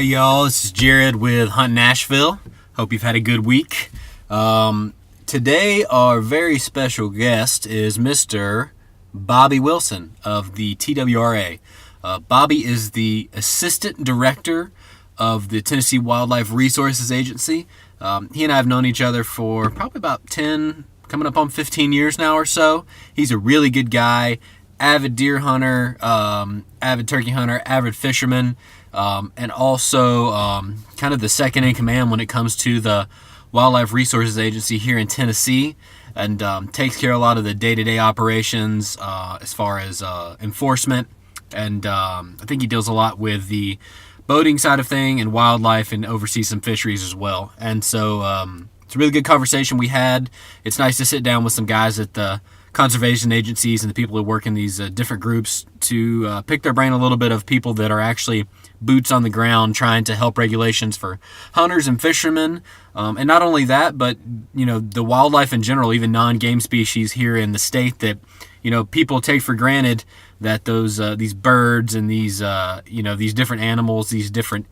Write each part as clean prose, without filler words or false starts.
Hey y'all, this is Jared with Hunt Nashville. Hope you've had a good week. Today our very special guest is Mr. Bobby Wilson of the TWRA. Bobby is the Assistant Director of the Tennessee Wildlife Resources Agency. He and I have known each other for probably about 10, coming up on 15 years now or so. He's a really good guy, avid deer hunter, avid turkey hunter, avid fisherman. And also kind of the second in command when it comes to the Wildlife Resources Agency here in Tennessee, and takes care of a lot of the day-to-day operations as far as enforcement. And I think he deals a lot with the boating side of thing and wildlife, and oversees some fisheries as well. And so it's a really good conversation we had. It's nice to sit down with some guys at the conservation agencies and the people who work in these different groups to pick their brain a little bit of people that are actually boots on the ground trying to help regulations for hunters and fishermen. And not only that, but, you know, the wildlife in general, even non-game species here in the state that, you know, people take for granted that these birds and these different animals, these different,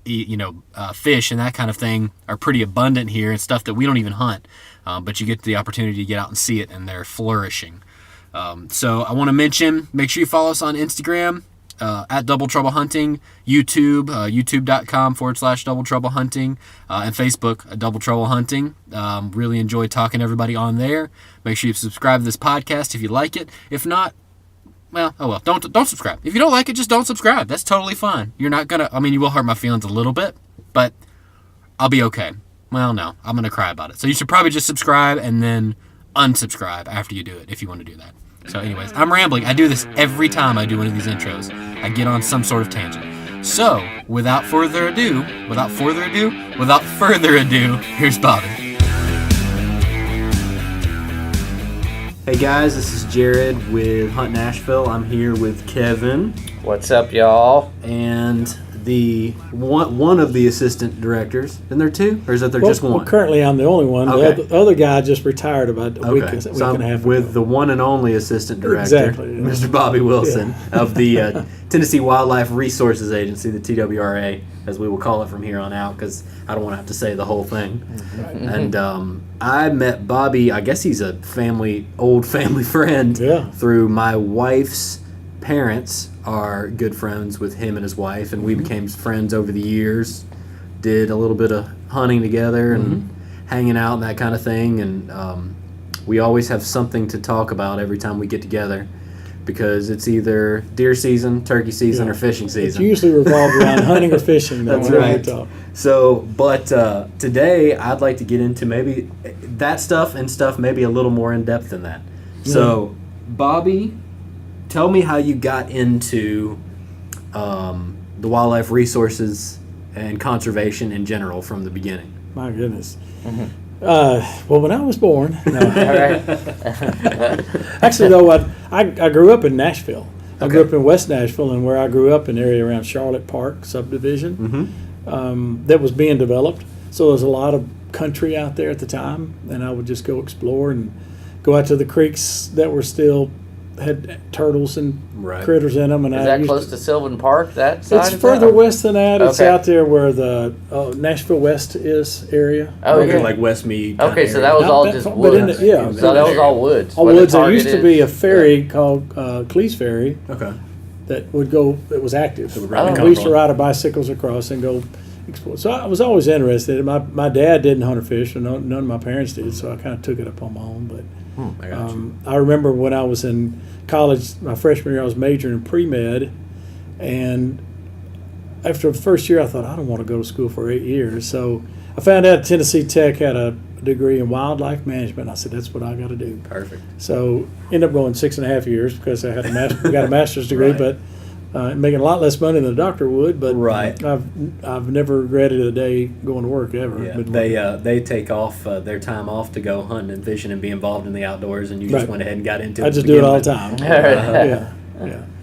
fish and that kind of thing are pretty abundant here, and stuff that we don't even hunt. But you get the opportunity to get out and see it, and they're flourishing. So I want to mention, make sure you follow us on Instagram, at Double Trouble Hunting, YouTube, youtube.com/Double Trouble Hunting, and Facebook, Double Trouble Hunting. Really enjoy talking to everybody on there. Make sure you subscribe to this podcast if you like it. If not, don't subscribe. If you don't like it, just don't subscribe. That's totally fine. You're not gonna, you will hurt my feelings a little bit, but I'll be okay. Well, no, I'm gonna cry about it. So you should probably just subscribe and then unsubscribe after you do it, if you want to do that. So anyways, I'm rambling. I do this every time I do one of these intros. I get on some sort of tangent. So, without further ado, here's Bobby. Hey guys, this is Jared with Hunt Nashville. I'm here with Kevin. What's up, y'all? And the one of the assistant directors. Isn't there two? Or is that just one? Well, currently I'm the only one. Okay. The other guy just retired about a week and a half ago. With the one and only assistant director, exactly, yeah. Mr. Bobby Wilson of the Tennessee Wildlife Resources Agency, the TWRA, as we will call it from here on out, because I don't want to have to say the whole thing. Mm-hmm. And I met Bobby, I guess he's a old family friend, through my wife's parents. Are good friends with him and his wife, and we became friends over the years. Did a little bit of hunting together and hanging out and that kind of thing, and we always have something to talk about every time we get together, because it's either deer season, turkey season, or fishing season. It's usually revolved around hunting or fishing. That's right. So, but today I'd like to get into maybe that stuff and stuff maybe a little more in depth than that. So, Bobby, tell me how you got into the wildlife resources and conservation in general from the beginning. My goodness. Mm-hmm. Well, when I was born, actually, though, I grew up in Nashville. I grew up in West Nashville, and where I grew up in the area around Charlotte Park subdivision that was being developed. So there was a lot of country out there at the time, and I would just go explore and go out to the creeks that were still had turtles and critters in them. And is that close to Sylvan Park, that side? It's further west than that. It's out there where the Nashville West is area. Oh, okay. Like Westmead. Okay, so that was all just woods. So that was all woods. All woods. There used to be a ferry called Cleese Ferry. Okay. That would go. That was active. We used to ride our bicycles across and go explore. So I was always interested. My dad didn't hunt or fish, and none of my parents did. So I kind of took it up on my own. But I remember when I was in college, my freshman year, I was majoring in pre-med, and after the first year, I thought, I don't want to go to school for 8 years. So I found out Tennessee Tech had a degree in wildlife management. I said, that's what I got to do. Perfect. So ended up going 6.5 years because I had got a master's degree, but making a lot less money than a doctor would. But I've never regretted a day going to work ever. Yeah. They take off their time off to go hunting and fishing and be involved in the outdoors, and you just went ahead and got into it. I just do it all the time.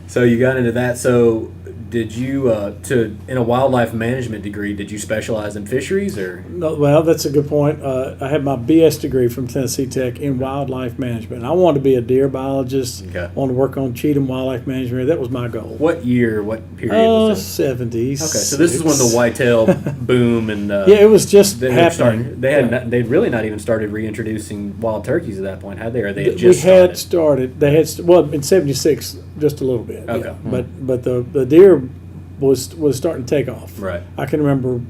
So you got into that. So did you in a wildlife management degree? Did you specialize in fisheries or? No, well, that's a good point. I had my BS degree from Tennessee Tech in wildlife management. I wanted to be a deer biologist. Okay. I wanted to work on cheetah wildlife management. That was my goal. What year? What period was this? 70s. Okay, so this is when the whitetail boom and yeah, it was just happening. They'd really not even started reintroducing wild turkeys at that point, had they? Or they had just we had started. They had well in '76 just a little bit. Okay. Yeah. But the deer was starting to take off. Right. I can remember.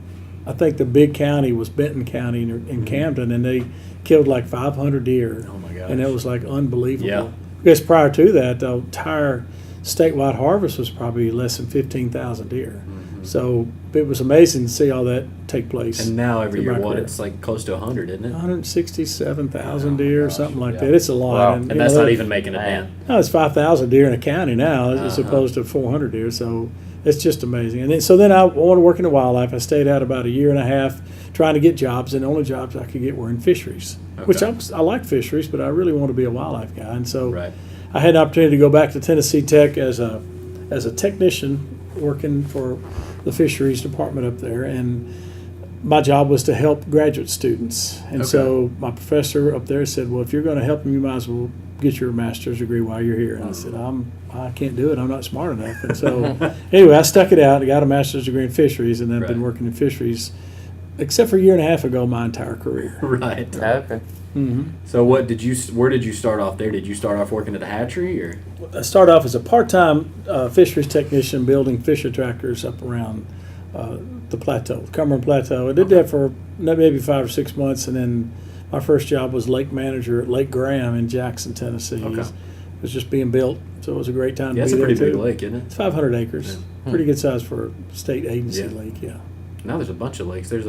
I think the big county was Benton County in Camden, and they killed like 500 deer. Oh my gosh. And it was like unbelievable. Yeah. Because prior to that, the entire statewide harvest was probably less than 15,000 deer. Mm-hmm. So it was amazing to see all that take place. And now every through year, my career. it's like close to 100, isn't it? 167,000 deer or something like Yeah. that. It's a lot. Wow. And that's not even making a dent. No, it's 5,000 deer in a county now as opposed to 400 deer. So it's just amazing. And then I wanted to work in the wildlife. I stayed out about a year and a half trying to get jobs, and the only jobs I could get were in fisheries, which I like fisheries, but I really want to be a wildlife guy. And so Right. I had an opportunity to go back to Tennessee Tech as a technician working for the fisheries department up there, and my job was to help graduate students. And so my professor up there said, well, if you're going to help them, you might as well get your master's degree while you're here. And I said, I can't do it. I'm not smart enough. And so anyway, I stuck it out. I got a master's degree in fisheries, and I've been working in fisheries, except for a year and a half ago, my entire career. Right. Okay. Mm-hmm. So where did you start off there? Did you start off working at the hatchery or? I started off as a part-time fisheries technician building fish attractors up around the plateau, the Cumberland Plateau. I did that for maybe 5 or 6 months, and then my first job was lake manager at Lake Graham in Jackson, Tennessee. Okay. It was just being built, so it was a great time to be there, too. It's a pretty big lake, isn't it? It's 500 acres. Yeah. Pretty good size for a state agency lake, yeah. Now there's a bunch of lakes. There's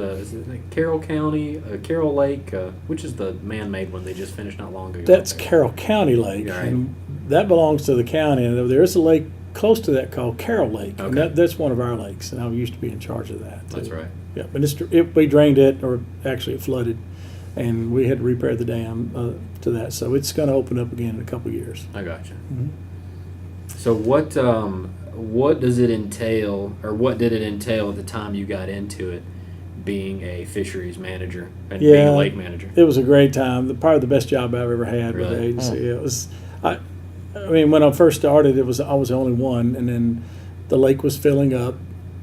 Carroll County, Carroll Lake, which is the man-made one they just finished not long ago. That's Carroll County Lake, Yeah, right. and that belongs to the county. And there is a lake close to that called Carroll Lake, and Okay. that's one of our lakes, and I used to be in charge of that. That's too. right. Yeah, but we drained it, or actually it flooded, and we had to repair the dam to that. So it's going to open up again in a couple of years. I gotcha. Mhm. So what does it entail, or what did it entail at the time you got into it, being a fisheries manager and being a lake manager? It was a great time. Probably the best job I've ever had with the Really? agency. It was. I mean, when I first started, I was the only one, and then the lake was filling up.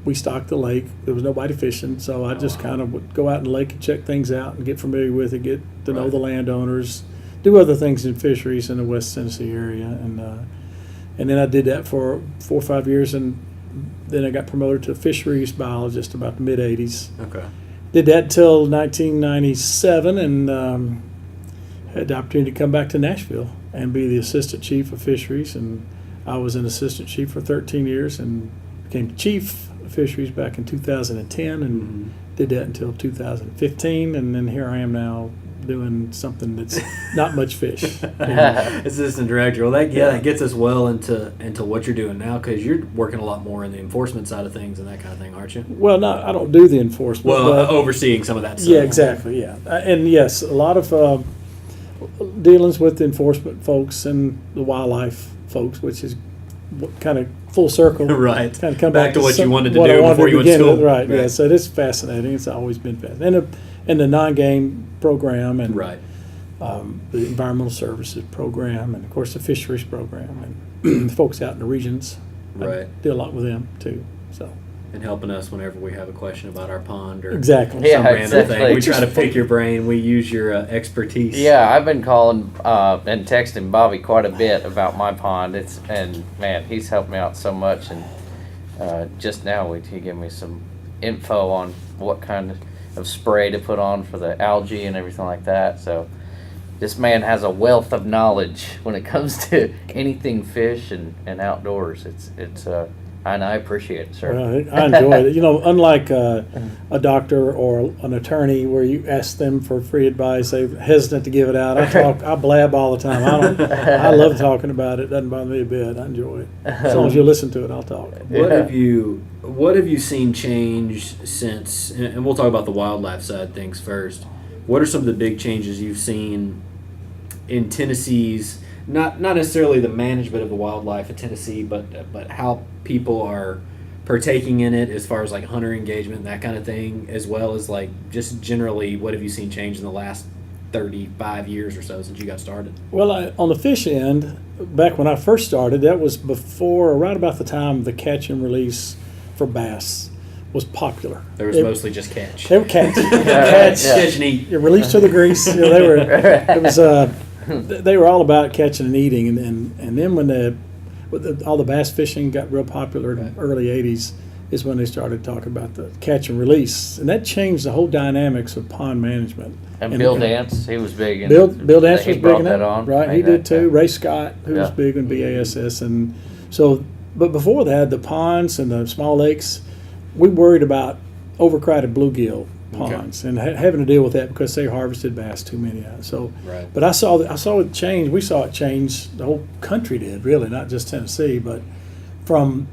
We stocked the lake. There was nobody fishing, so I just kind of would go out in the lake and check things out and get familiar with it, get to know the landowners, do other things in fisheries in the West Tennessee area, and then I did that for 4 or 5 years, and then I got promoted to fisheries biologist about the mid '80s. Okay. Did that until 1997, and had the opportunity to come back to Nashville and be the assistant chief of fisheries. And I was an assistant chief for 13 years and became chief of fisheries back in 2010, and did that until 2015. And then here I am now doing something that's not much fish. Assistant director. Well, that gets us well into what you're doing now, because you're working a lot more in the enforcement side of things and that kind of thing, aren't you? Well, I don't do the enforcement. Well, but overseeing some of that stuff. yeah, exactly. Yeah, and yes, a lot of dealings with the enforcement folks and the wildlife folks, which is kind of full circle. Right. Kind of come Back to what you wanted to what I do wanted before you went to begin school. with. Right. Right. Yeah. So it is fascinating. It's always been fascinating. And the non-game program, and Right. the environmental services program, and of course the fisheries program, and the folks out in the regions. Right. I do a lot with them too. So. And helping us whenever we have a question about our pond or Exactly. Yeah, some random exactly. thing. We try to pick your brain. We use your expertise. Yeah, I've been calling and texting Bobby quite a bit about my pond. And man, he's helped me out so much. And just now he gave me some info on what kind of spray to put on for the algae and everything like that. So this man has a wealth of knowledge when it comes to anything fish and outdoors. And I appreciate it, sir. Well, I enjoy it. Unlike a doctor or an attorney where you ask them for free advice, they're hesitant to give it out. I blab all the time. I love talking about it. Doesn't bother me a bit. I enjoy it. As long as you listen to it, I'll talk. What have you seen change since? And we'll talk about the wildlife side of things first. What are some of the big changes you've seen in Tennessee's? Not necessarily the management of the wildlife in Tennessee, but how people are partaking in it as far as like hunter engagement and that kind of thing, as well as like just generally what have you seen change in the last 35 years or so since you got started? Well, on the fish end, back when I first started, that was before, right about the time the catch and release for bass was popular. There was mostly just catch. They were catch, Catch and eat. release to the grease. You know, they were all about catching and eating, and then when all the bass fishing got real popular in the early '80s, is when they started talking about the catch and release, and that changed the whole dynamics of pond management. And Bill Dance, he was big in Bill Dance was big in that it, on. right? He did too. Ray Scott, who was Yeah. big in BASS, and so. But before that, the ponds and the small lakes, we worried about overcrowded bluegill ponds and having to deal with that because they harvested bass too many out. So, Right. but I saw it change. We saw it change. The whole country did, really, not just Tennessee, but from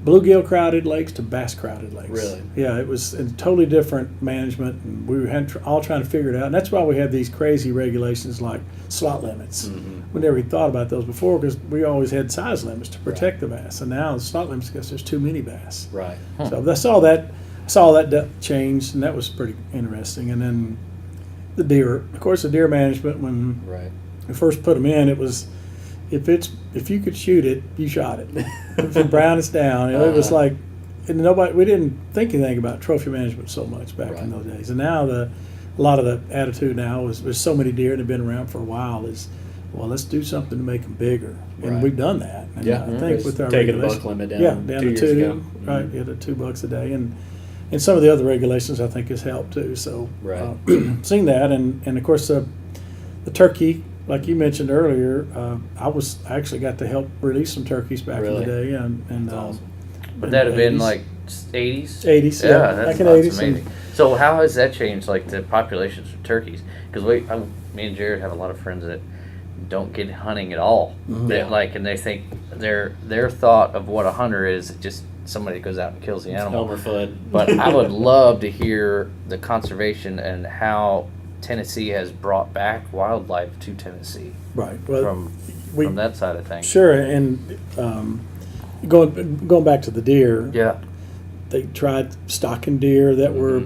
bluegill crowded lakes to bass crowded lakes. Really? Yeah, it was a totally different management, and we were all trying to figure it out. And that's why we have these crazy regulations like slot limits. We never even thought about those before because we always had size limits to protect the bass, and now the slot limits because there's too many bass. Right. So I saw that change, and that was pretty interesting. And then the deer, of course, the deer management when Right. we first put them in, it was if you could shoot it, you shot it. From brown, it's down. You know, it was like, and we didn't think anything about trophy management so much back in those days. And now a lot of the attitude now is there's so many deer that have been around for a while is, well, let's do something to make them bigger. And Right. we've done that. And Yeah. I think with our Taking the regulation- buck limit down, down 2 to years 2, ago. right? Yeah, to $2 a day, and some of the other regulations I think has helped too. So Right. seeing that, and of course the turkey, like you mentioned earlier, I actually got to help release some turkeys back in Really? the day, and That's awesome. Would in that the have been 80s. like 80s? 80s? Yeah, Yeah, that's, back in that's 80s. and- amazing. So how has that changed, like the populations of turkeys? Because me and Jared have a lot of friends that don't get hunting at all. They, Yeah. and they think their thought of what a hunter is just somebody that goes out and kills the animal. Elmer Fudd. But I would love to hear the conservation and how Tennessee has brought back wildlife to Tennessee Right. Well, from that side of things. sure, and going back to the deer, Yeah. they tried stocking deer that were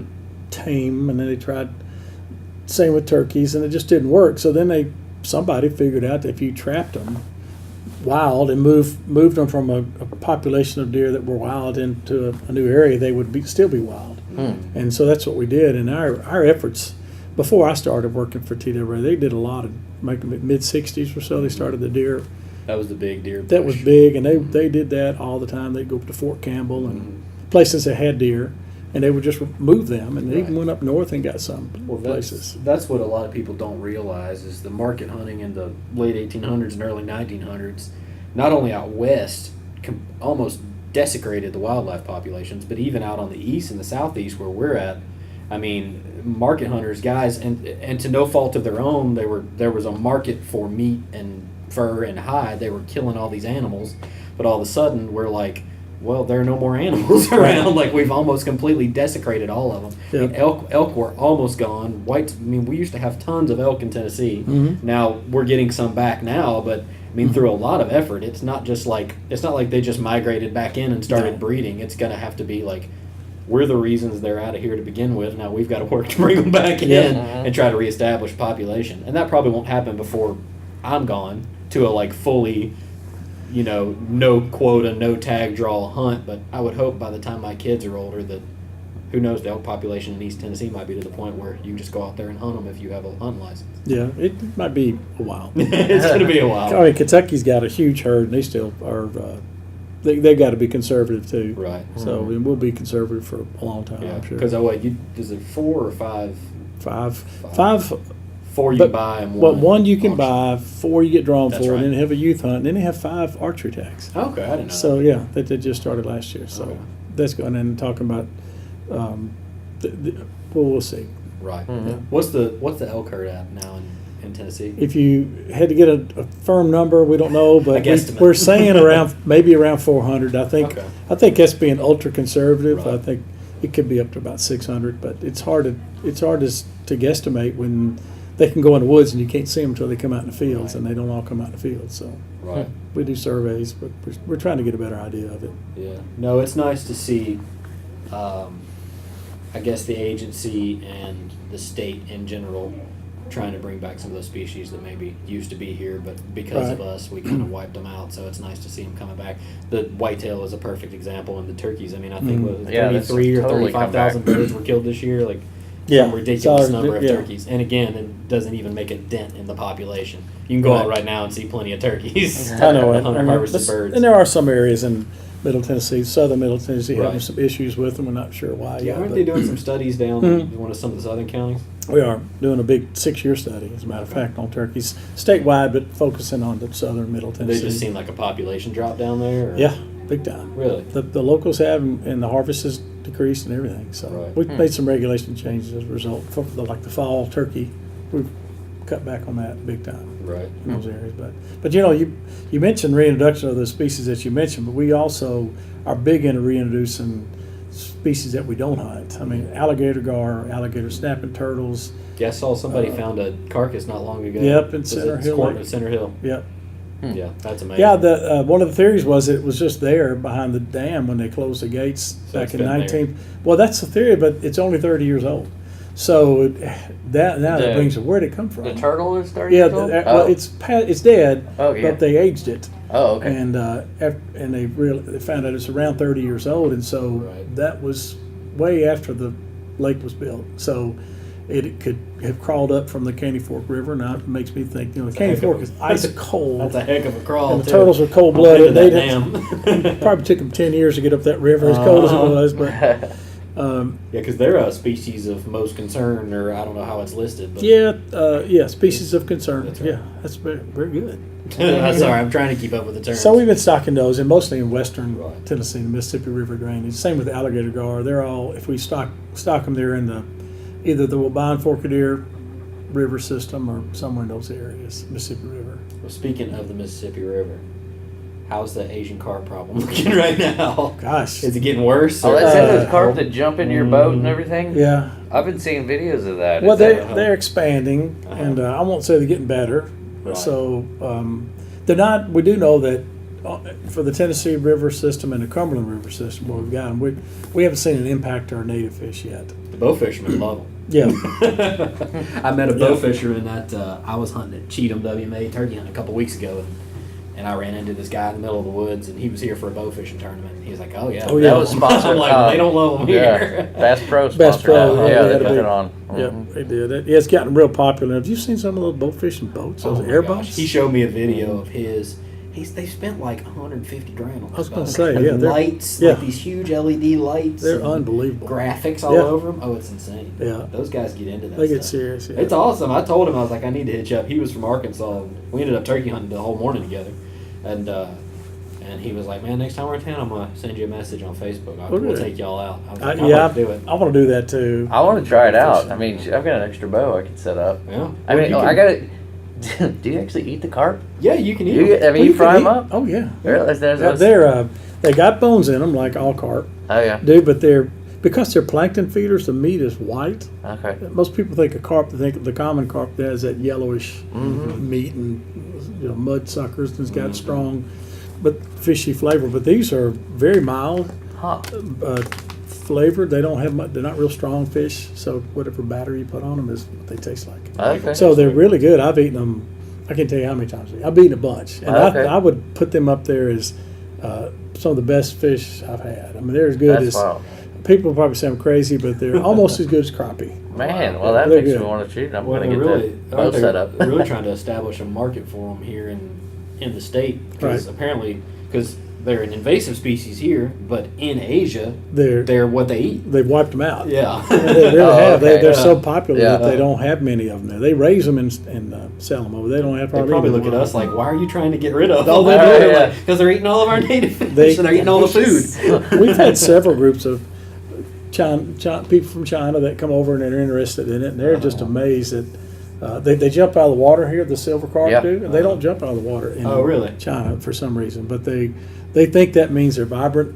tame, and then they tried same with turkeys, and it just didn't work. So then somebody figured out that if you trapped them wild and moved them from a population of deer that were wild into a new area, they would still be wild. And so that's what we did. And our efforts before I started working for TWRA, they did a lot of making mid '60s or so. They started the deer. That was the big deer That was push. big, and they did that all the time. They'd go up to Fort Campbell and places that had deer, and they would just move them, and they even went up north and got some places. That's what a lot of people don't realize is the market hunting in the late 1800s and early 1900s, not only out west, almost desecrated the wildlife populations, but even out on the east and the southeast where we're at. I mean, market hunters, guys, and to no fault of their own, there was a market for meat and fur and hide. They were killing all these animals, but all of a sudden we're like, well, there are no more animals around. Like we've almost completely desecrated all of them. I mean, elk were almost gone. Whites. I mean, we used to have tons of elk in Tennessee. Now we're getting some back now, but I mean, through a lot of effort. It's not like they just migrated back in and started breeding. It's gonna have to be like, we're the reasons they're out of here to begin with. Now we've got to work to bring them back in and try to reestablish population. And that probably won't happen before I'm gone to a like fully, no quota, no tag draw hunt. But I would hope by the time my kids are older that, who knows, the elk population in East Tennessee might be to the point where you just go out there and hunt them if you have a hunt license. Yeah, it might be a while. It's going to be a while. I mean, Kentucky's got a huge herd, and they still are. They've got to be conservative too. Right. So and we'll be conservative for a long time. Yeah. I'm sure. Because is it 4 or 5? Five. 4 you But- buy and Well, one. one you can auction. buy, 4 you get drawn That's for, right. and then they have a youth hunt, and then they have 5 archery tags. Okay, I didn't know. So yeah, that they just started last year. So Okay. that's going. And talking about, we'll see. Right. What's the elk herd at now in Tennessee? If you had to get a firm number, we don't know, but guesstimate. we're saying maybe around 400. I think Okay. that's being ultra conservative. Right. I think it could be up to about 600, but it's hard to guesstimate when they can go in the woods and you can't see them until they come out in the fields, and they don't all come out in the fields. So Right. we do surveys, but we're trying to get a better idea of it. Yeah. No, it's nice to see, I guess, the agency and the state in general trying to bring back some of those species that maybe used to be here, but because of Right. us, we kind of wiped them out. So it's nice to see them coming back. The whitetail is a perfect example, and the turkeys. I mean, I think what was it, Yeah, that's 33 or totally come 35,000 back. birds were killed this year. Like Yeah, some ridiculous it's all- number of yeah. turkeys. And again, it doesn't even make a dent in the population. You can go out right now and see plenty of turkeys. I know it. Hunter harvested birds. And there are some areas in Middle Tennessee, southern Middle Tennessee, having Right. some issues with them. We're not sure why. Yeah, aren't but they doing some studies down in one of some of the southern counties? We are doing a big 6-year study, as a matter of fact, on turkeys statewide, but focusing on the southern Middle They Tennessee. just seem like a population drop down there? Or? Yeah, big time. Really? The locals have, and the harvest has decreased and everything. So Right. we've made some regulation changes as a result. For like the fall turkey, we've cut back on that big time Right. in those areas. But you know, you mentioned reintroduction of the species that you mentioned, but we also are big into reintroducing species that we don't hunt. I mean, alligator gar, alligator snapping turtles. Yeah, I saw somebody found a carcass not long ago. Yep, in Was it Center Hill Lake. Center Hill. Yep. Yeah, that's amazing. Yeah, the one of the theories was it was just there behind the dam when they closed the gates So back it's in been there. 19. Well, that's the theory, but it's only 30 years old. So that The- brings it. Where'd it come from? The turtle is 30 Yeah, years old? well, it's dead, Oh, yeah. but they aged it, Oh, okay. and they found out it's around 30 years old, and so Right. that was way after the lake was built. So it could have crawled up from the Caney Fork River. Now it makes me think, the Caney heck of Fork a- is ice cold. That's a heck of a crawl. And the too. turtles are cold I've blooded. been to They'd that dam. probably took them 10 years to get up that river, as cold as it was. But Yeah, because they're a species of most concern, or I don't know how it's listed. But yeah, species of concern. That's right. Yeah, that's very, very good. Sorry, I'm trying to keep up with the terms. So we've been stocking those, and mostly in western Right. Tennessee, the Mississippi River drainage. Same with the alligator gar. They're all, if we stock them, they're in either the Wabine Forkadere River system or somewhere in those areas, Mississippi River. Well, speaking of the Mississippi River, how's the Asian carp problem looking right now? Gosh, Is it getting worse? Oh, or- that's Uh, those carp that jump into your boat and everything? yeah. I've been seeing videos of that. Well, Is that- they're expanding, and I won't say they're getting better. Right. So they're not. We do know that for the Tennessee River system and the Cumberland River system, where we've got them, we haven't seen an impact to our native fish yet. The bow fishermen love them. Yeah, I met a bow fisherman that I was hunting at Cheatham WMA turkey hunt a couple weeks ago, and I ran into this guy in the middle of the woods, and he was here for a bow fishing tournament. He was like, "Oh yeah, Oh, yeah. That was sponsored. I'm like, they don't love them Yeah, here. Bass Pro Bass sponsored Pro, that. yeah, Yeah, they they had a put big- it on. yeah, Mhm. they did. It's gotten real popular. Have you seen some of those bow fishing boats? Those Oh my airboats? gosh. He showed me a video of his. They spent like 150 grand on. I was this gonna boat. say, With yeah, they're- lights, yeah. like these huge LED lights. They're and unbelievable. graphics all Yeah. over them. Oh, it's insane. Yeah. Those guys get into that. They get stuff. serious. Yeah. It's awesome. I told him, I was like, I need to hitch up. He was from Arkansas. And we ended up turkey hunting the whole morning together, and he was like, man, next time we're in town, I'm gonna send you a message on Facebook. We'll good. take y'all out. I was like, Yeah, I'd do it. I want to do that too. I want to try it out. I mean, I've got an extra bow I can set up. Yeah. I mean, you I can- got it. Do you actually eat the carp? Yeah, you can eat You, them. I mean, We you fry can them eat- up? Oh yeah. Really? They got bones in them like all carp Oh, yeah. do, but because they're plankton feeders. The meat is white. Okay. Most people think of carp. They think of the common carp that has that yellowish Mm-hmm. meat and mud suckers, and it's got strong but fishy flavor. But these are very mild Huh. flavored. They don't have much. They're not real strong fish. So whatever batter you put on them is what they taste like. Okay. So they're really good. I've eaten them. I can't tell you how many times. I've eaten a bunch, and Okay. I would put them up there as some of the best fish I've had. I mean, they're as good That's as wild. people probably say I'm crazy, but they're almost as good as crappie. Man, well, that They're makes me good. want to cheat. I'm Well, going to they're get really, that bow set up. they're really trying to establish a market for them here in the state, because Right. apparently, because they're an invasive species here, but in Asia, They're they're what they eat. they've wiped them out. Yeah. They really Oh, have. okay. They're so Yeah. popular Yeah. that they don't have many of them there. They raise them and sell them over. They don't have They hardly probably any look at more. us like, why are you trying to get rid of Oh, them? they do. Yeah. Because they're eating all of our native fish, They- and they're eating all the food. We've had several groups of people from China that come over and they're interested in it, and they're just amazed that they jump out of the water here. The silver carp Yeah. do, and they don't jump out of the water in Oh, really? China for some reason. But they think that means they're vibrant,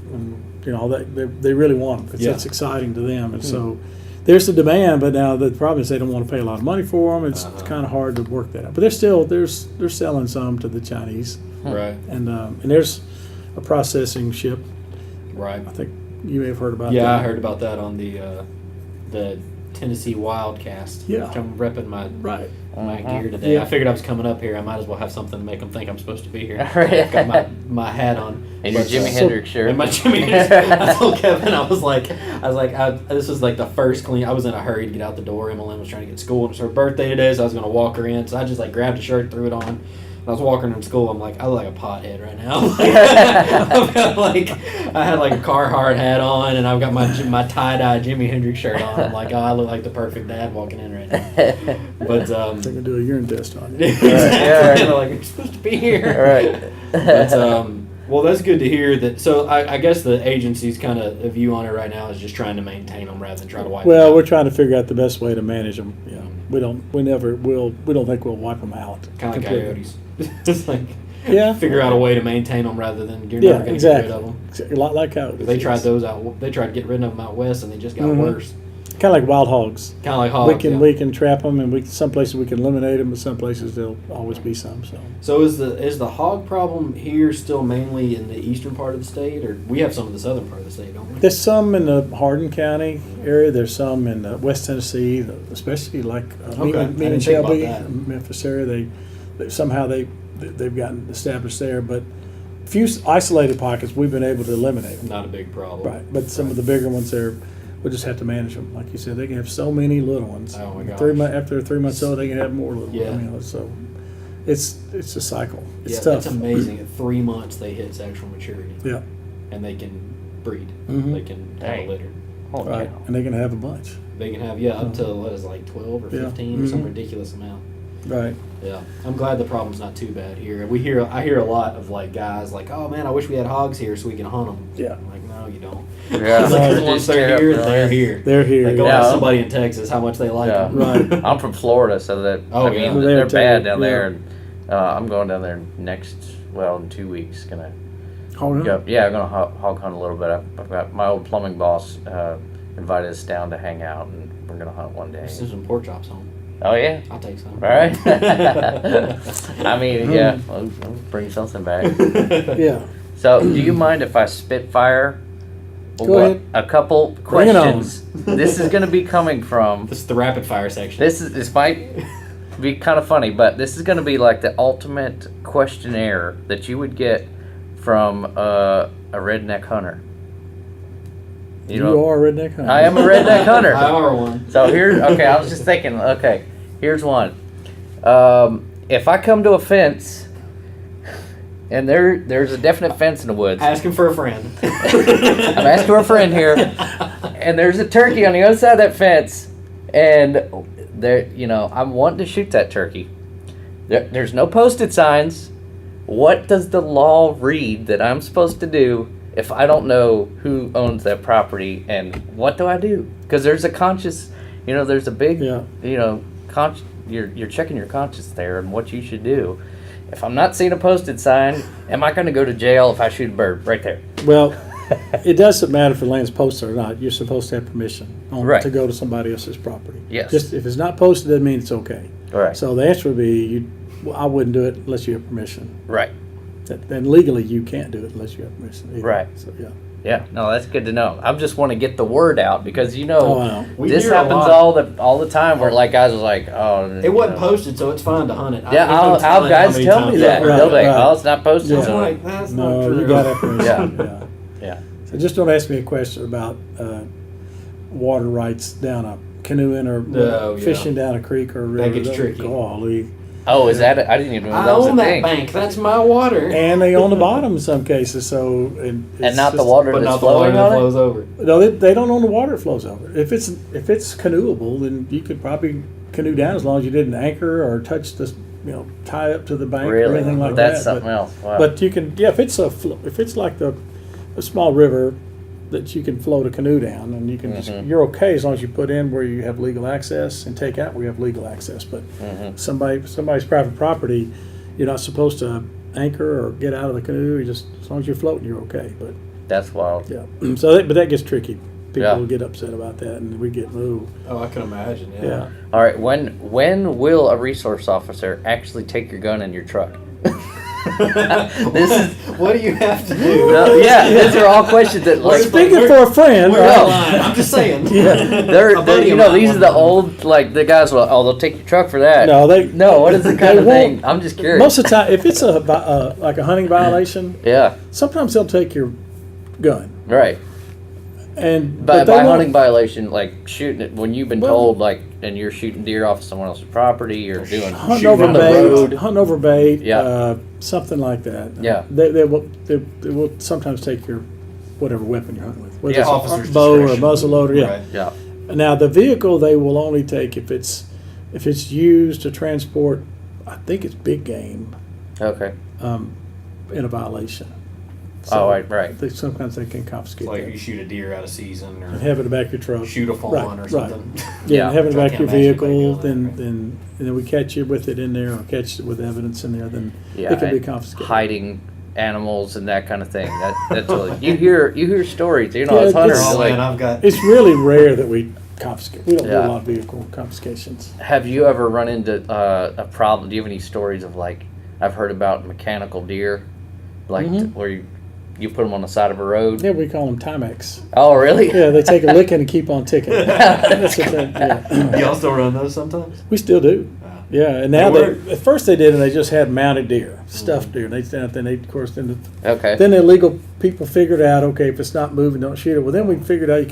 and all that they really want them because Yeah. it's exciting to them, and so there's the demand, but now the problem is they don't want to pay a lot of money for them. It's kind of hard to work that out. But they're selling some to the Chinese, Right. and there's a processing ship. Right. I think you may have heard about. Yeah, that. I heard about that on the Tennessee Wildcast. Yeah. Which I'm repping my gear today. Yeah. I figured I was coming up here. I might as well have something to make them think I'm supposed to be here. Right. I've got my hat on. And your Jimi Hendrix shirt. And my Jimi Hendrix. I told Kevin, I was like, this was like the first clean. I was in a hurry to get out the door. Emmeline was trying to get to school, and it's her birthday today, so I was going to walk her in. So I just like grabbed a shirt, threw it on. I was walking her to school. I'm like, I look like a pothead right now. I've got I had like a Carhartt hat on, and I've got my tie-dye Jimi Hendrix shirt on. I'm like, oh, I look like the perfect dad walking in right now. But They can do a urine test on you. exactly. Yeah, right. Like, you're supposed to be here. All right. But, well, that's good to hear. That. So I guess the agency's kind of a view on it right now is just trying to maintain them rather than try to wipe them Well, out. we're trying to figure out the best way to manage them. Yeah, we don't think we'll wipe them out. Kind of like completely. coyotes. It's like Yeah. figure out a way to maintain them rather than you're Yeah, never going to exactly. get rid of them. A lot like coyotes. They tried those out. They tried to get rid of them out west, and they just got Mhm. worse. Kind of like wild hogs. Kind of like hogs. We can trap them, and some places we can eliminate them, but some places there'll always be some. So So is the hog problem here still mainly in the eastern part of the state, or we have some in the southern part of the state, don't we? there's some in the Hardin County area. There's some in West Tennessee, especially like Okay. I Mean didn't and think about Shelby, that. Memphis area. They've gotten established there, but few isolated pockets we've been able to eliminate them. Not a big problem. Right, but some of the bigger ones there, we'll just have to manage them. Like you said, they can have so many little ones. Oh my gosh. After 3 months old, they can have more little Yeah. ones. So it's a cycle. It's Yeah, tough. it's amazing. At 3 months, they hit sexual maturity, Yeah, and they can breed. Mhm. They can have Dang. a litter. Holy right. cow. And they can have a bunch. They can have up to what is it, like 12 or Yeah. 15 or some Mhm. ridiculous amount. Right. Yeah, I'm glad the problem's not too bad here. I hear a lot of like guys like, oh man, I wish we had hogs here so we can hunt them. Yeah. I'm like, no, you don't. Yeah. Because No, once just they're tear up here, the they're land. here. They're here. Like, go Yeah. ask somebody in Texas how much they like Yeah. them. Right. I'm from Florida, so that Oh, I mean yeah. Well, they're they're bad too, down yeah. there. And, I'm going down there in 2 weeks. Gonna Hold on. go. Yeah, I'm gonna hog hunt a little bit. I've got my old plumbing boss invited us down to hang out, and we're gonna hunt one day. Send some pork chops home. Oh yeah. I'll take some. All right. I mean, yeah, we'll bring something back. Yeah. So, do you mind if I spitfire Go ahead. a couple Bring it on. questions? This is going to be coming from. This is the rapid fire section. This might be kind of funny, but this is going to be like the ultimate questionnaire that you would get from a redneck hunter. You are a redneck hunter. I am a redneck hunter. I are one. So okay, I was just thinking, okay, here's one. If I come to a fence and there's a definite fence in the woods, Asking for a friend. I'm asking for a friend here, and there's a turkey on the other side of that fence, and I'm wanting to shoot that turkey. There's no posted signs. What does the law read that I'm supposed to do if I don't know who owns that property, and what do I do? Because there's a conscious, there's a big, Yeah. You're checking your conscience there and what you should do. If I'm not seeing a posted sign, am I going to go to jail if I shoot a bird right there? Well, it doesn't matter if the land's posted or not. You're supposed to have permission Right. to go to somebody else's property. Yes. Just if it's not posted, doesn't mean it's okay. Right. So the answer would be, I wouldn't do it unless you have permission. Right. And legally, you can't do it unless you have permission. either. Right. So yeah. Yeah. No, that's good to know. I just want to get the word out because Oh, I know. We this hear a happens lot. all the time where like guys are like, oh. It wasn't posted, so it's fine to hunt it. Yeah, I'll guys tell me that. Right, They'll be like, right. oh, it's not posted. Yeah. I'm so- like, that's No, not true. you got to have permission. Yeah. Yeah. Yeah. So just don't ask me a question about water rights down a canoeing or Oh, yeah. fishing down a creek or a river. gets tricky. Golly. Oh, is that? I didn't even know I that was own a that thing. bank. That's my water. And they own the bottom in some cases, so And it's not the just- water but that's not the water flowing that on it. flows over. No, they don't own the water that flows over. If it's canoeable, then you could probably canoe down as long as you didn't anchor or touch the tie up to the bank or Really? anything like That's that. something else. Wow. But you can, if it's like a small river that you can float a canoe down, and you can Mhm. you're okay as long as you put in where you have legal access and take out where you have legal access. But Mhm. somebody's private property, you're not supposed to anchor or get out of the canoe. You just as long as you're floating, you're okay. But That's wild. yeah, but that gets tricky. people Yeah. will get upset about that, and we get moved. Oh, I can imagine. Yeah. All right, when will a resource officer actually take your gun in your truck? This is What do you have to do? yeah. These are all questions that like Speaking for a friend, We're right? not lying. I'm just saying. Yeah. they're A buddy you of know mine these are the wanted old like the guys. Well, oh, they'll take your truck for that. No, What is the kind they of won't. thing? I'm just curious. Most of the time, if it's like a hunting violation, yeah, sometimes they'll take your gun. right. And By but they won't- hunting violation, like shooting it when you've been Well- told like, and you're shooting deer off of someone else's property, or doing hunting shooting over on the bait, road. hunting over bait, Yeah. something like that. Yeah. They will sometimes take your whatever weapon you're hunting with, whether Yeah. it's a Officer's bow or a discretion. muzzle loader. Yeah. Right. Yeah. Now the vehicle they will only take if it's used to transport, I think it's big game, Okay. in a violation. Oh, right. Sometimes they can confiscate Like that. you shoot a deer out of season, or And have it in the back of your truck. shoot a fawn Right, or right. something. Yeah, Yeah. have it in the I back of your can't imagine vehicle, anybody doing that, and then we catch you with it in there, or catch it with evidence in there, then Yeah. it can be and confiscated. hiding animals and that kind of thing. That's really, you hear stories. You know, Yeah, as hunters, it's- Oh like, man, I've got. It's really rare that we confiscate. We don't do Yeah. a lot of vehicle confiscations. have you ever run into a problem? Do you have any stories of like I've heard about mechanical deer, like where you put them on the side of a road? Yeah, we call them Timex. Oh, really? Yeah, they take a licking and keep on ticking. That's what they, yeah. Y'all still run those sometimes? We still do. Wow. Yeah, and now They they, work. at first they did, and they just had mounted deer, stuffed deer. And they of course then Okay. the illegal people figured out, okay, if it's not moving, don't shoot it. Well, then we figured out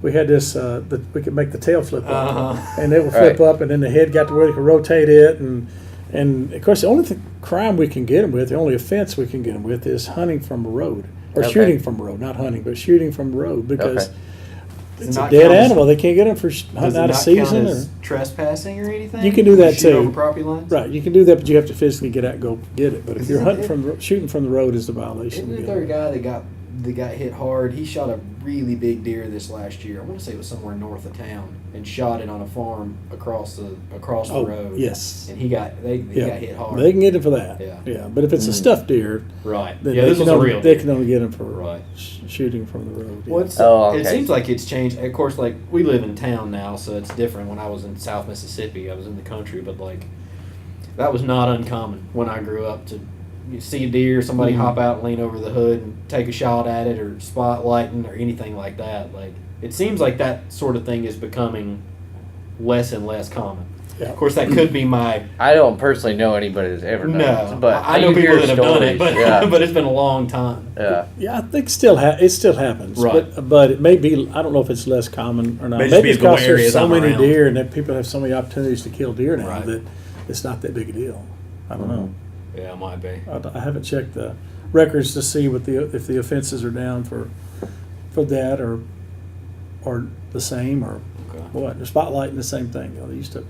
we had this that we could make the tail flip up, Uh-huh. and it would flip Right. up, and then the head got to where they could rotate it, and of course the only crime we can get them with, the only offense we can get them with, is hunting from a road or Okay. shooting from a road, not hunting, but shooting from a road because. Okay. Does It's it a not dead count as- animal. They can't get them for Does hunting it out of not season. count as trespassing or anything? You can do that shoot too. Over property lines. Right, you can do that, but you have to physically get out and go get it. But if you're Isn't hunting it- from shooting from the road is the violation. Isn't there a guy that got hit hard? He shot a really big deer this last year. I want to say it was somewhere north of town, and shot it on a farm across the Oh, road. yes. And he got hit hard. They can get it for that. Yeah. But if it's a stuffed deer, right. then Yeah, they this can was a only, real they deer. can only get them for Right. shooting from the road. Yeah. What's Oh, okay. It seems like it's changed. Of course, like we live in town now, so it's different. When I was in South Mississippi, I was in the country, but like that was not uncommon when I grew up to you see a deer, somebody Mhm. hop out and lean over the hood and take a shot at it, or spotlighting, or anything like that. Like it seems like that sort of thing is becoming less and less common. Yeah. Of course, that could be my I don't personally know anybody that's ever done no, it, but I know you people hear that have done it, stories, but yeah, but it's been a long time. yeah. Yeah, I think it still happens. Right. But it may be, I don't know if it's less common or not. May just be Maybe it's the because there's areas so I'm many around. deer and that people have so many opportunities to kill deer now Right. that it's not that big a deal. I don't know. Yeah, it might be. I haven't checked the records to see if the offenses are down for that or the same or Okay. what. They're spotlighting the same thing. They used to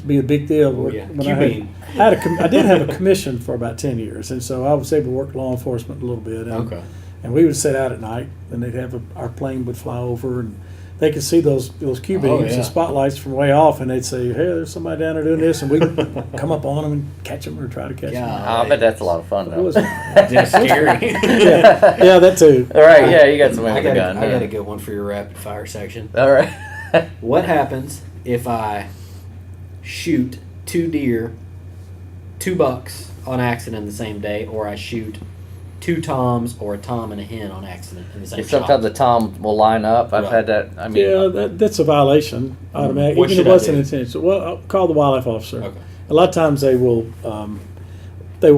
be a big deal. Oh, yeah. When Cubing. I did have a commission for about 10 years, and so I was able to work law enforcement a little bit. And, Okay. and we would sit out at night, and they'd have our plane would fly over, and they could see those Q beams Oh, yeah. and spotlights from way off, and they'd say, "Hey, there's somebody down there doing this," and we'd come up on them and catch them or try to catch them. Yeah. I bet that's a lot of fun It though. was, It's scary. yeah, that too. All right, yeah, you got somebody I with a gun. got yeah. a good one for your rapid fire section. All right. What happens if I shoot two deer, two bucks on accident the same day, or I shoot two toms or a tom and a hen on accident in the same shot? Sometimes the tom will line up. I've Right. had that. I mean, Yeah, that's a violation automatic. What Even if should it I wasn't do? intentional. Well, I'll call the wildlife officer. Okay. A lot of times they will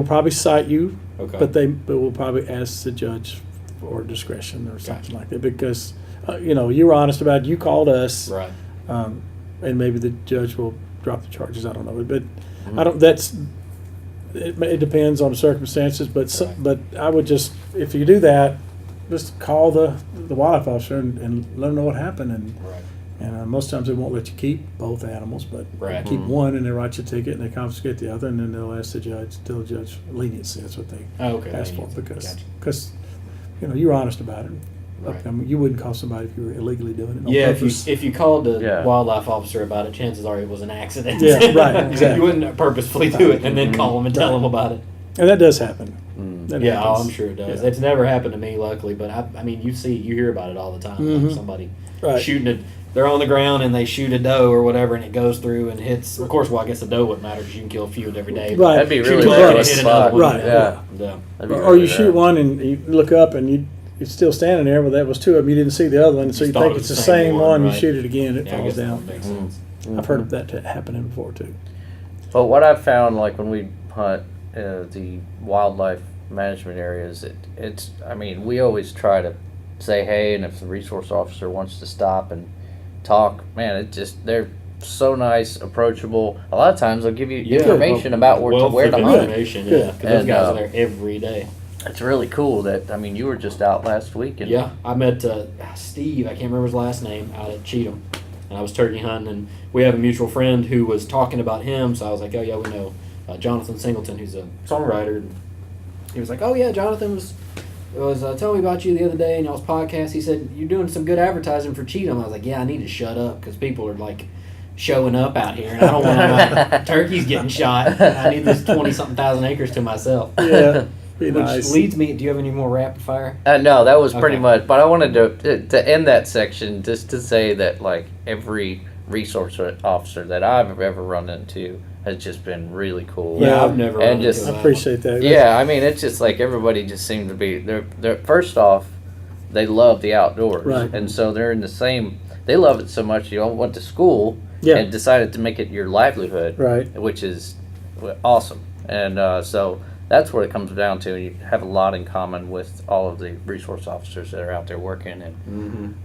probably cite you, Okay. but they will probably ask the judge for discretion or something like that because you were honest about it. You called us, Right. and maybe the judge will drop the charges. I don't know, but Mm-hmm. I don't. It depends on the circumstances, but Right. but I would just, if you do that, just call the wildlife officer and let them know what happened and. Right. And most times they won't let you keep both animals, but Right. keep one and they write you a ticket and they confiscate the other, and then they'll ask the judge, tell the judge leniency. That's what they Oh, okay. ask for Gotcha. because you were honest about it. Right. I mean, you wouldn't call somebody if you were illegally doing it on Yeah, purpose. if you called the Yeah. wildlife officer about it, chances are it was an accident. Yeah, right, exactly. You wouldn't purposefully do it and then call them and tell them about it. And that does happen. That Yeah, happens. I'm sure it does. Yeah. It's never happened to me, luckily, but I mean, you hear about it all the time. Like somebody Right. shooting it. They're on the ground and they shoot a doe or whatever, and it goes through and hits. Of course, well, I guess the doe wouldn't matter because you can kill a few every day. but Right. That'd be Shoot really two rare to bucks. hit another one. Right. Yeah. Yeah. That'd be Or really you shoot rare. one and you look up and it's still standing there. Well, that was two of them. You didn't see the other one, so you thought think it it's was the the same same one, one. You right. shoot it again, it Yeah, I falls guess that down. would make sense. I've heard of that happening before too. But what I've found, like when we hunt the wildlife management areas, it's. I mean, we always try to say hey, and if the resource officer wants to stop and talk, man, they're so nice, approachable. A lot of times they'll give you information about where Wealth to of hunt. information, yeah. Because those And, guys are there every day. It's really cool that, I mean, you were just out last week. And Yeah, I met Steve, I can't remember his last name, out at Cheatham. And I was turkey hunting, and we have a mutual friend who was talking about him, so I was like, oh, yeah, we know Jonathan Singleton, who's a songwriter. And he was like, oh, yeah, Jonathan was telling me about you the other day in y'all's podcast. He said, you're doing some good advertising for Cheatham. I was like, yeah, I need to shut up because people are, like, showing up out here, and I don't want my turkeys getting shot. I need this 20-something thousand acres to myself. Yeah, be Which nice. leads me, do you have any more rapid fire? No, that was pretty Okay. much. But I wanted to end that section just to say that, like, every resource officer that I've ever run into has just been really cool. Yeah, I've never run And just- into I that. appreciate that. Yeah, I mean, it's just like everybody just seemed to be. They're first off, they love the outdoors, Right. and so they're in the same. They love it so much. You all went to school Yeah. and decided to make it your livelihood, Right. which is awesome. And so that's what it comes down to. You have a lot in common with all of the resource officers that are out there working, and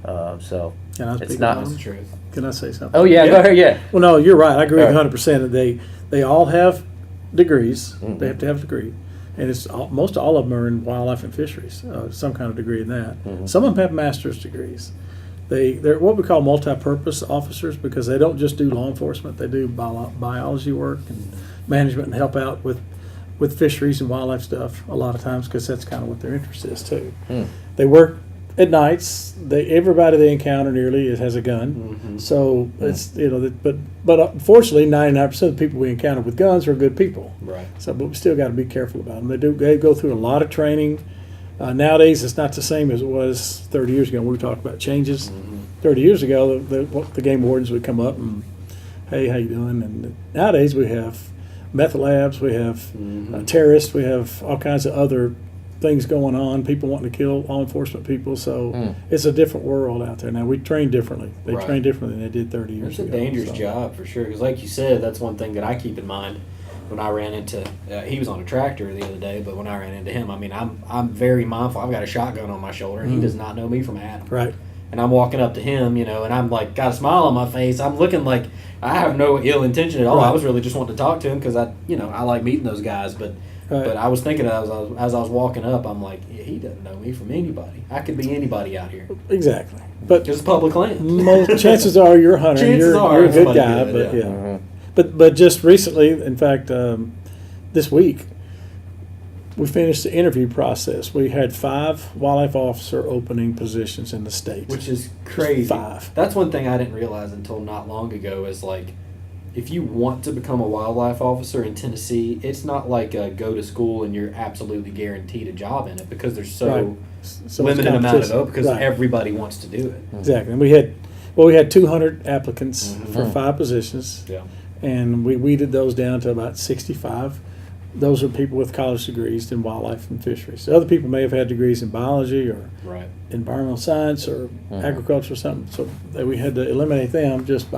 so Can I it's speak not. on That's it? the truth. Can I say something? Oh yeah, go ahead. Yeah. Well, no, you're right. I agree with All right. 100%. They all have degrees. Mhm. They have to have a degree, and most all of them are in wildlife and fisheries, some kind of degree in that. Mhm. Some of them have master's degrees. They're what we call multi-purpose officers because they don't just do law enforcement. They do biology work and management and help out with fisheries and wildlife stuff a lot of times because that's kind of what their interest is too. Mm. They work at nights. Everybody they encounter nearly has a gun. Mhm. So it's but unfortunately 99% of the people we encounter with guns are good people. Right. So but we still got to be careful about them. They go through a lot of training. Nowadays it's not the same as it was 30 years ago. We talked about changes. 30 years ago the game wardens would come up and hey, how you doing? And nowadays we have meth labs, we have terrorists, we have all kinds of other things going on. People wanting to kill law enforcement people. So it's a different world out there now. We train differently. They Right. train differently than they did 30 years It's a ago. dangerous so. job for sure. Because, like you said, that's one thing that I keep in mind when I ran into. He was on a tractor the other day, but when I ran into him, I mean, I'm very mindful. I've got a shotgun on my shoulder, and he does not know me from Adam. Right. And I'm walking up to him, and I'm like, got a smile on my face. I'm looking like I have no ill intention at all. Right. I was really just wanting to talk to him because I like meeting those guys. But Right. but I was thinking as I was walking up, I'm like, yeah, he doesn't know me from anybody. I could be anybody out here. Exactly. But It's public land. most chances are you're a hunter. and Chances you're are a good somebody guy. good, But yeah. yeah. But just recently, in fact, this week, we finished the interview process. We had 5 wildlife officer opening positions in the state. Which is crazy. 5. That's one thing I didn't realize until not long ago is like, if you want to become a wildlife officer in Tennessee, it's not like a go to school and you're absolutely guaranteed a job in it because there's so Right. So much limited amount of competition. vote because Right. everybody wants to do it. Exactly. And we had 200 applicants Mhm. for 5 positions, Yeah. and we weeded those down to about 65. Those are people with college degrees in wildlife and fisheries. Other people may have had degrees in biology or Right. environmental science or agriculture or something. So we had to eliminate them just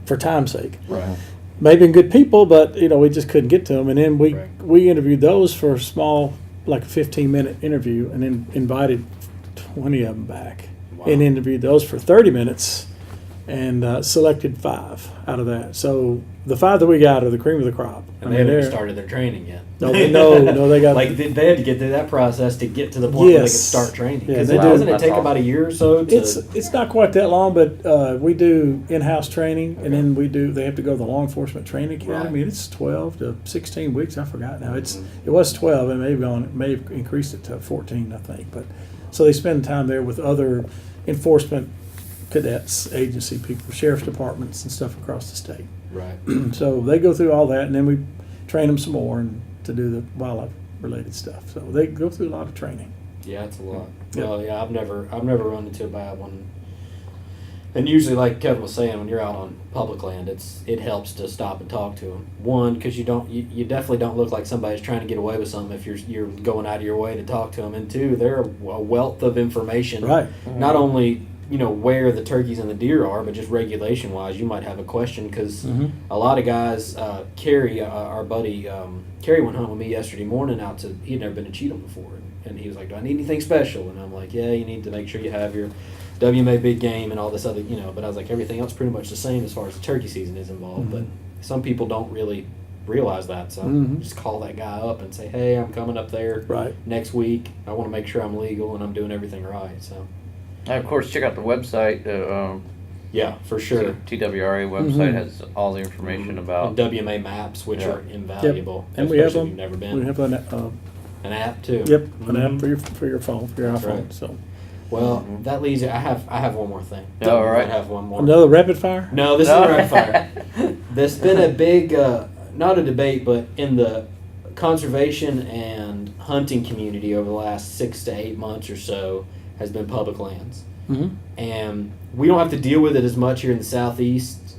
for time's sake. Right. Maybe good people, but we just couldn't get to them. And then we Right. we interviewed those for a small, like a 15-minute interview, and then invited 20 of them back Wow. and interviewed those for 30 minutes, and selected 5 out of that. So the 5 that we got are the cream of the crop. And they haven't even started their training yet. No, they got like they had to get through that process to get to the point where they could Yes. start training. Yeah, Because they do. doesn't it That's take awesome. about a year or so to It's not quite that long, but we do in-house training, and then they have to go to the law enforcement training academy. Right. And it's 12 to 16 weeks. I forgot now. It was 12, and may have increased it to 14, I think. But so they spend time there with other enforcement cadets, agency people, sheriff's departments, and stuff across the state. right. So they go through all that, and then we train them some more and to do the wildlife related stuff. So they go through a lot of training. Yeah, it's a lot. Yep. Well, yeah, I've never run into a bad one. And usually, like Kevin was saying, when you're out on public land, it helps to stop and talk to them. One, because you definitely don't look like somebody's trying to get away with something if you're going out of your way to talk to them. And two, they're a wealth of information. Right. Not only where the turkeys and the deer are, but just regulation wise, you might have a question because a lot of guys. Kerry, our buddy, Kerry went home with me yesterday morning he'd never been to Cheatham before, and he was like, "Do I need anything special?" And I'm like, "Yeah, you need to make sure you have your WMA big game and all this other, but I was like, everything else pretty much the same as far as the turkey season is involved. But some people don't really realize that. So just call that guy up and say, hey, I'm coming up there next week. I want to make sure I'm legal and I'm doing everything right. So, and of course, check out the website. Yeah, for sure. TWRA website has all the information about and WMA maps, which are invaluable. Yep. And we have them. You've never been. We have an app too. Yep, an app for your phone, for your iPhone. Right. So. Well, that leads. I have one more thing. All right. I have one more. Another rapid fire? No, this is a rapid fire. There's been a big, not a debate, but in the conservation and hunting community over the last 6 to 8 months or so has been public lands. And we don't have to deal with it as much here in the Southeast.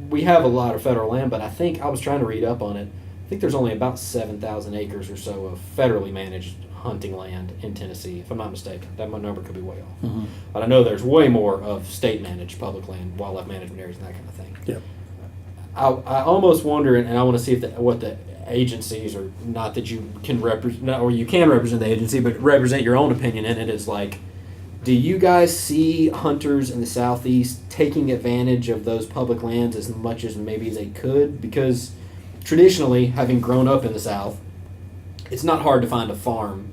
We have a lot of federal land, but I was trying to read up on it. I think there's only about 7,000 acres or so of federally managed hunting land in Tennessee, if I'm not mistaken. That my number could be way off. But I know there's way more of state-managed public land, wildlife management areas, and that kind of thing. Yep. I almost wonder, and I want to see what the agencies, or not that you can represent, or you can represent the agency, but represent your own opinion in it, is like, do you guys see hunters in the Southeast taking advantage of those public lands as much as maybe they could? Because traditionally, having grown up in the South, it's not hard to find a farm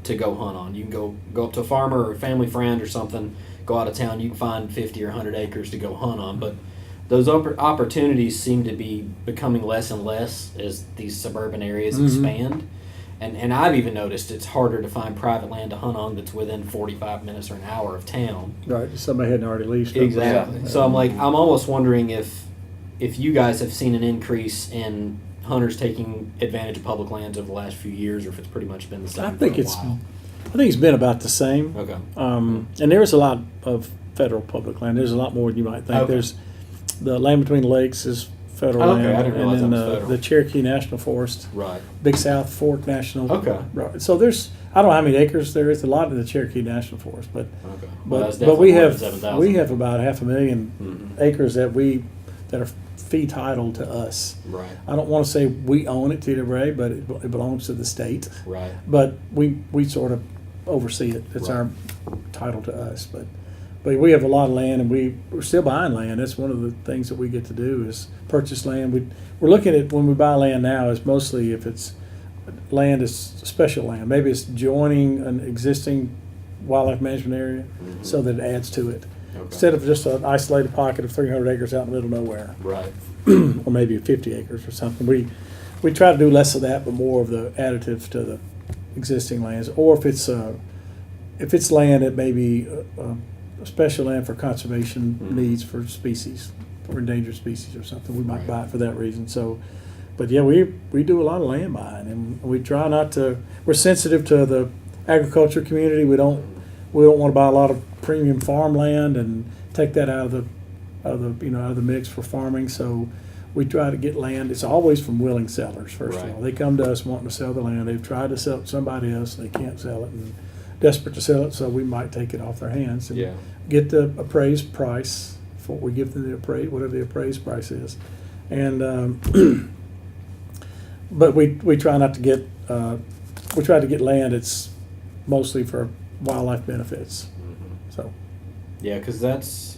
to go hunt on. You can go up to a farmer or a family friend or something, go out of town, you can find 50 or 100 acres to go hunt on. But those opportunities seem to be becoming less and less as these suburban areas expand. And I've even noticed it's harder to find private land to hunt on that's within 45 minutes or an hour of town. Right, somebody hadn't already leased it. Exactly. Yeah. So I'm almost wondering if you guys have seen an increase in hunters taking advantage of public lands over the last few years, or if it's pretty much been the same. I think for a it's while. been about the same. Okay. And there is a lot of federal public land. There's a lot more than you might think. Okay. There's the land between the lakes is federal Okay, land, I didn't realize and that then was federal. the Cherokee National Forest, Right. Big South Fork National. Okay. Right. So there's, I don't know how many acres there is. A lot in the Cherokee National Forest, but Okay. Well, that's but definitely we more have than 7,000. we have about 500,000 acres that are fee titled to us. Right. I don't want to say we own it, TWRA, but it belongs to the state. Right. But we sort of oversee it. It's Right. our title to us. But we have a lot of land, and we're still buying land. That's one of the things that we get to do is purchase land. We're looking at, when we buy land now, is mostly if it's land is special land. Maybe it's joining an existing wildlife management area so that it adds to it. Okay. Instead of just an isolated pocket of 300 acres out in the middle of nowhere, Right. or maybe 50 acres or something. We try to do less of that, but more of the additives to the existing lands. Or if it's land that may be a special land for conservation needs for species, for endangered species or something, we might buy it for that reason. So, but yeah, we do a lot of land buying, and we try not to. We're sensitive to the agriculture community. We don't want to buy a lot of premium farmland and take that out of the mix for farming. So we try to get land. It's always from willing sellers. First of all, they come to us wanting to sell the land. They've tried to sell it to somebody else. They can't sell it and desperate to sell it. So we might take it off their hands and get the appraised price for. We give them the whatever the appraised price is, and but we try not to get we try to get land that's mostly for wildlife benefits. So. Yeah, because that's,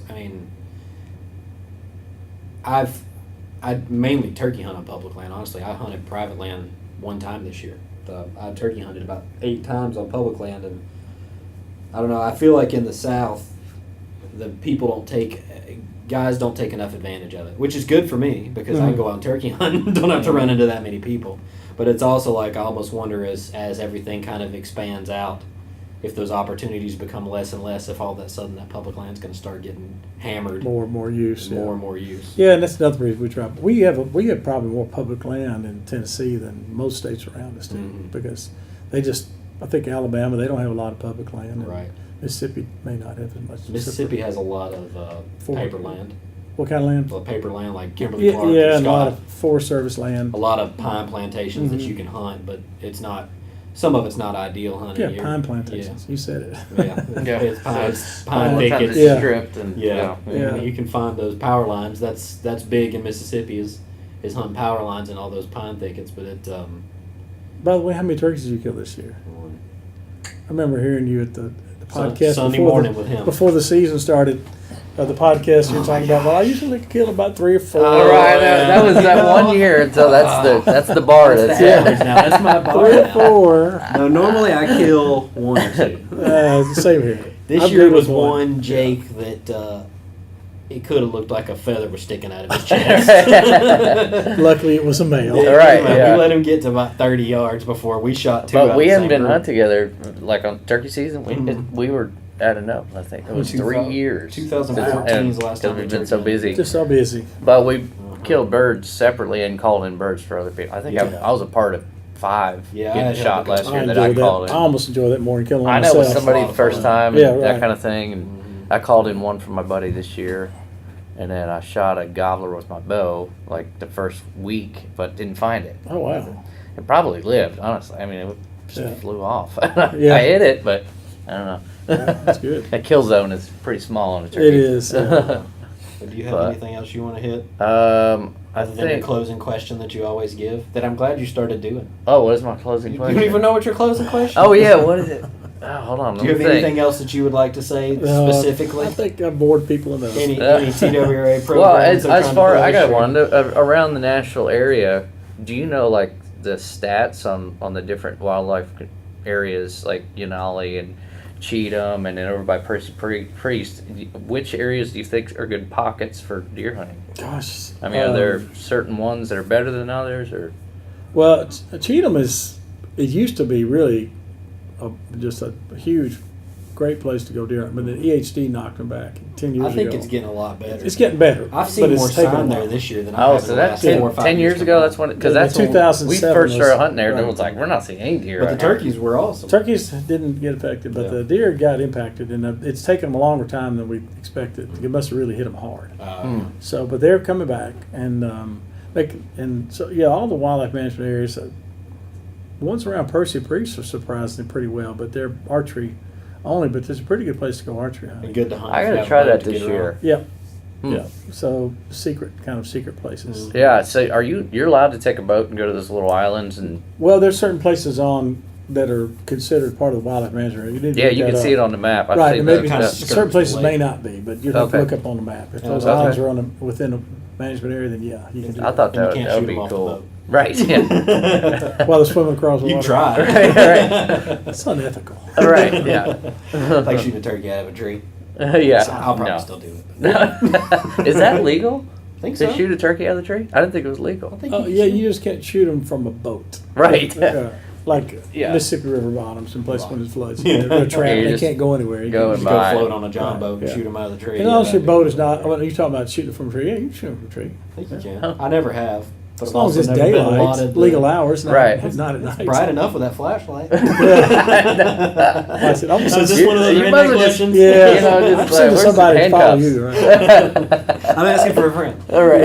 I mainly turkey hunt on public land. Honestly, I hunted private land one time this year. I turkey hunted about 8 times on public land, and I don't know. I feel like in the South, the people guys don't take enough advantage of it, which is good for me because I can go out and turkey hunt and don't have to run into that many people. But it's also like I almost wonder as everything kind of expands out, if those opportunities become less and less, if all of a sudden that public land's going to start getting hammered, More and more use. more and more use. Yeah, and that's another reason we try. We have probably more public land in Tennessee than most states around us do, Mhm. because they just, I think Alabama, they don't have a lot of public land. And Right. Mississippi may not have as much. Mississippi has a lot of paper land. What kind of land? Well, paper land like Kimberly Yeah, Clark yeah, and and a lot Scott. of Forest Service land. A lot of pine plantations that Mhm. you can hunt, but it's not. Some of it's not ideal hunting. Yeah, You're- pine plantations. You said it. Yeah, Yeah. it's pine, So pine one time thickets. it's Yeah. stripped and Yeah. Yeah. You can find those power lines. That's big in Mississippi is hunting power lines and all those pine thickets. But it By the way, how many turkeys did you kill this year? I remember hearing you at the podcast Sunday before morning with him. before the season started. The podcast you were talking about. Well, I usually kill about 3 or 4. All right, that was that one year, and so that's the bar. That's the average now. That's my bar 3 or now. 4. No, normally I kill 1 or 2. Same here. This I'm year good was with one Jake that it could have looked like a feather was sticking out of his chest. Luckily, it was a male. All right, yeah. We let him get to about 30 yards before we shot 2. But out we of the haven't same been group. hunting together like on turkey season. Mhm. We were at enough. I think it was 3 years. 2014 is the last time we've we been took so it. busy. Just so busy. But we killed birds separately and called in birds for other people. I think Yeah. I was a part of 5 Yeah, I getting had shot help. last year I that I enjoy called that. in. I almost enjoy that more than killing one I know it was myself. somebody Lot the of first fun. time and Yeah, right. that kind of thing, and Mhm. I called in one for my buddy this year, and then I shot a gobbler with my bow like the first week, but didn't find it. Oh, wow. It probably lived, honestly. I mean, it just Yeah. flew off. Yeah. I hit it, but I don't know. Yeah, that's good. That kill zone is pretty small on a turkey. It is. But do you have But- anything else you want to hit? I Other than your think. closing question that you always give, that I'm glad you started doing. Oh, what is my closing You question? don't even know what your closing question Oh is. yeah, what is it? Oh, hold on. Do Let you me have think. anything else that you would like to say I specifically? think I bored people enough. Any Uh, TWRA programs? Well, as they're trying to far I push got or- one around the Nashville area. Do you know like the stats on the different wildlife areas like Denali and Cheatham and then over by Percy Priest? Which areas do you think are good pockets for deer hunting? Gosh. I mean, are there certain ones that are better than others, or? Well, Cheatham it used to be really just a huge, great place to go deer hunting, but the EHD knocked them back 10 years I think ago. it's getting a lot better. It's getting better. I've seen but it's more taken a sign while. there this year than I Oh, have so in the that's last 4 or 10, 5 10 years ago. combined. That's when because Yeah, that's when we 2007 first started was- hunting there. And right. it was like we're not seeing any deer. But the right now. turkeys were awesome. Turkeys didn't get affected, but Yeah. the deer got impacted, and it's taken them a longer time than we expected. It must have really hit them hard. So, but they're coming back, and all the wildlife management areas, the ones around Percy Priest are surprisingly pretty well, but they're archery only. But it's a pretty good place to go archery And hunting. good to hunt. I if you gotta have try a boat that to this get year. around. Yeah, Hmm. yeah. So secret places. Yeah. So are you're allowed to take a boat and go to those little islands and Well, there's certain places on that are considered part of the wildlife management area. You need to yeah, look you that can up. see it on the map. I've Right, seen and maybe that. kinda Yeah. skirts certain places the may lake. not be, but you'd have to Okay. look up on the map. If those Okay. islands are within a management area, then yeah, you can do I it. thought And you that can't would shoot be 'em off the cool. boat. Right. Yeah. While they're swimming across the You water. can try. Right. That's unethical. Right. Yeah. Like shooting a turkey out of a tree. Yeah. So I'll probably No. still do it. Is that legal? I think To so. shoot a turkey out of the tree? I didn't think it was legal. I think Oh, can yeah, shoot. you just can't shoot them from a boat. Right. Like Yeah. Mississippi River bottoms and places when it floods. Yeah. They're trapped. You They just can't go anywhere. You go can and just Just go Right. float on a john Right, boat and yeah. shoot them out of the tree. And unless your that'd be boat is cool. not, well, you're talking about shooting from a tree. Yeah, you can shoot them from a tree. I think you can. Huh. I never have. But As I've long as also it's never been daylight, allotted the- legal hours, not, Right. not at night. Bright enough with that flashlight. I said, I'm Is just, this one of those You redneck might as well questions? yeah, You know, just I'm like, sending where's somebody the to follow handcuffs? you. Right? I'm asking for a friend. All right.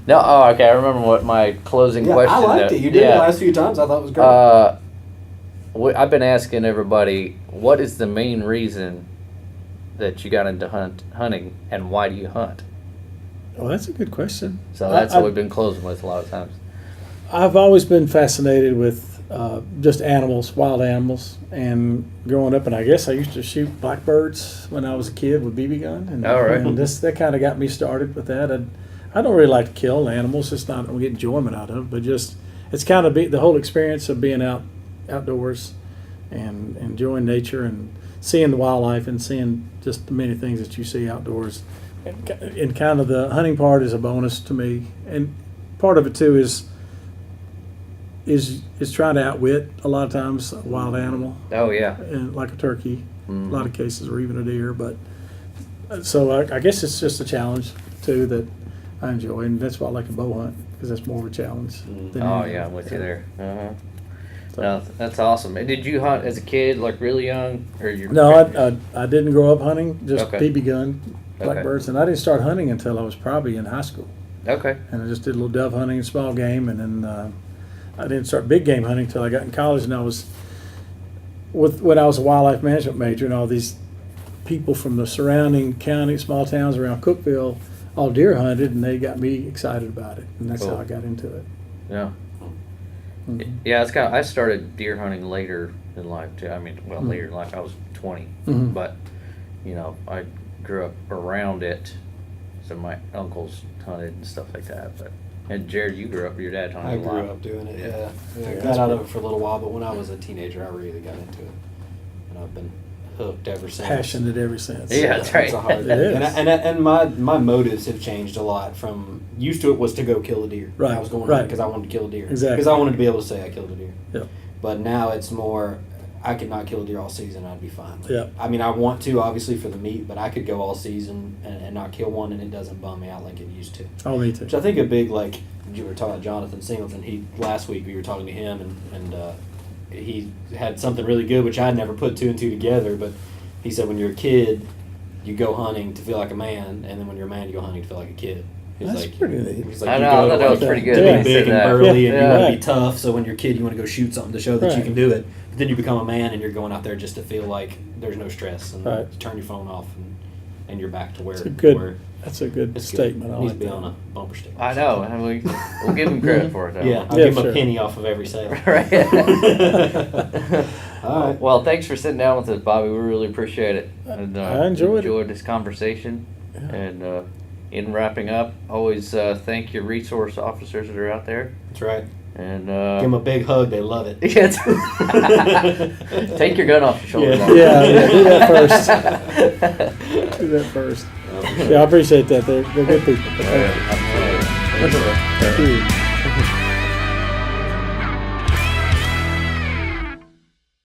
No. Oh, okay. I remember what my closing Yeah, question. I liked it. You did it the yeah. last few times. I thought it was great. I've been asking everybody, what is the main reason that you got into hunting, and why do you hunt? Oh, that's a good question. So that's what we've been closing with a lot of times. I've always been fascinated with just animals, wild animals, and growing up, and I guess I used to shoot blackbirds when I was a kid with BB gun, and, All right. and that kind of got me started with that. I don't really like to kill animals; it's not we get enjoyment out of it, but just it's kind of the whole experience of being outdoors and enjoying nature and seeing the wildlife and seeing just the many things that you see outdoors. And kind of the hunting part is a bonus to me, and part of it too is is trying to outwit a lot of times a wild animal, Oh yeah. and like a turkey, a lot of cases, or even a deer. But so I guess it's just a challenge too that I enjoy, and that's why I like to bow hunt, because that's more of a challenge. Than Oh anything. yeah, I'm with you there. So- No, that's awesome. And did you hunt as a kid, like really young, or you? No, I didn't grow up hunting, just Okay. BB gun, blackbirds, and I didn't start hunting until I was probably in high school. Okay. And I just did a little dove hunting and small game, and then I didn't start big game hunting until I got in college, and I was when I was a wildlife management major, and all these people from the surrounding county, small towns around Cookeville, all deer hunted, and they got me excited about it, and that's Cool. how I got into it. Yeah. Mhm. Yeah, it's kind of. I started deer hunting later in life too. I mean, well, later in life. I was 20, Mhm. but you know, I grew up around it, so my uncles hunted and stuff like that. But and Jared, you grew up. Your dad hunted I a grew lot. up doing it. Yeah, I that's got out of cool. it for a little while, but when I was a teenager, I really got into it, and I've been hooked ever since. Passionate ever since. Yeah, that's right. It's a hard It is. And my motives have changed a lot. From used to it was to go kill a deer. Right, I was going right. because I wanted to kill a deer. Exactly. Because I wanted to be able to say I killed a deer. Yep. But now it's more, I could not kill a deer all season and I'd be fine. Yep. I mean, I want to obviously for the meat, but I could go all season and not kill one, and it doesn't bum me out like it used to. Oh, me too. Which I think a big, like you were talking about Jonathan Singleton. Last week we were talking to him, and he had something really good, which I'd never put two and two together. But he said when you're a kid, you go hunting to feel like a man, and then when you're a man, you go hunting to feel like a kid. He's That's pretty neat. He's like, I you know. go I thought that was like pretty that. good. Yeah. when he big said and that. burly, and Yeah. you want to be Right. tough. So when you're a kid, you want to go shoot something to show that you Right. can do it. But then you become a man, and you're going out there just to feel like there's no stress, and Right. you turn your phone off, and you're back to where. It's a good- where That's a good it's statement. Good. I It needs like to be that. on a bumper sticker. I know. And we'll give him credit for it, though. Yeah, I'll Yeah, give him sure. a penny off of every sale. Right. All right. Well, thanks for sitting down with us, Bobby. We really appreciate it. And, I enjoyed it. this conversation. Yeah. And in wrapping up, always thank your resource officers that are out there. That's right. And Give them a big hug. They love it. yes. Take your gun off your shoulder. Yeah. Bobby. Yeah, do that first. Do that first. Yeah, I appreciate that. They're good people. Thank you. Absolutely. Thank you.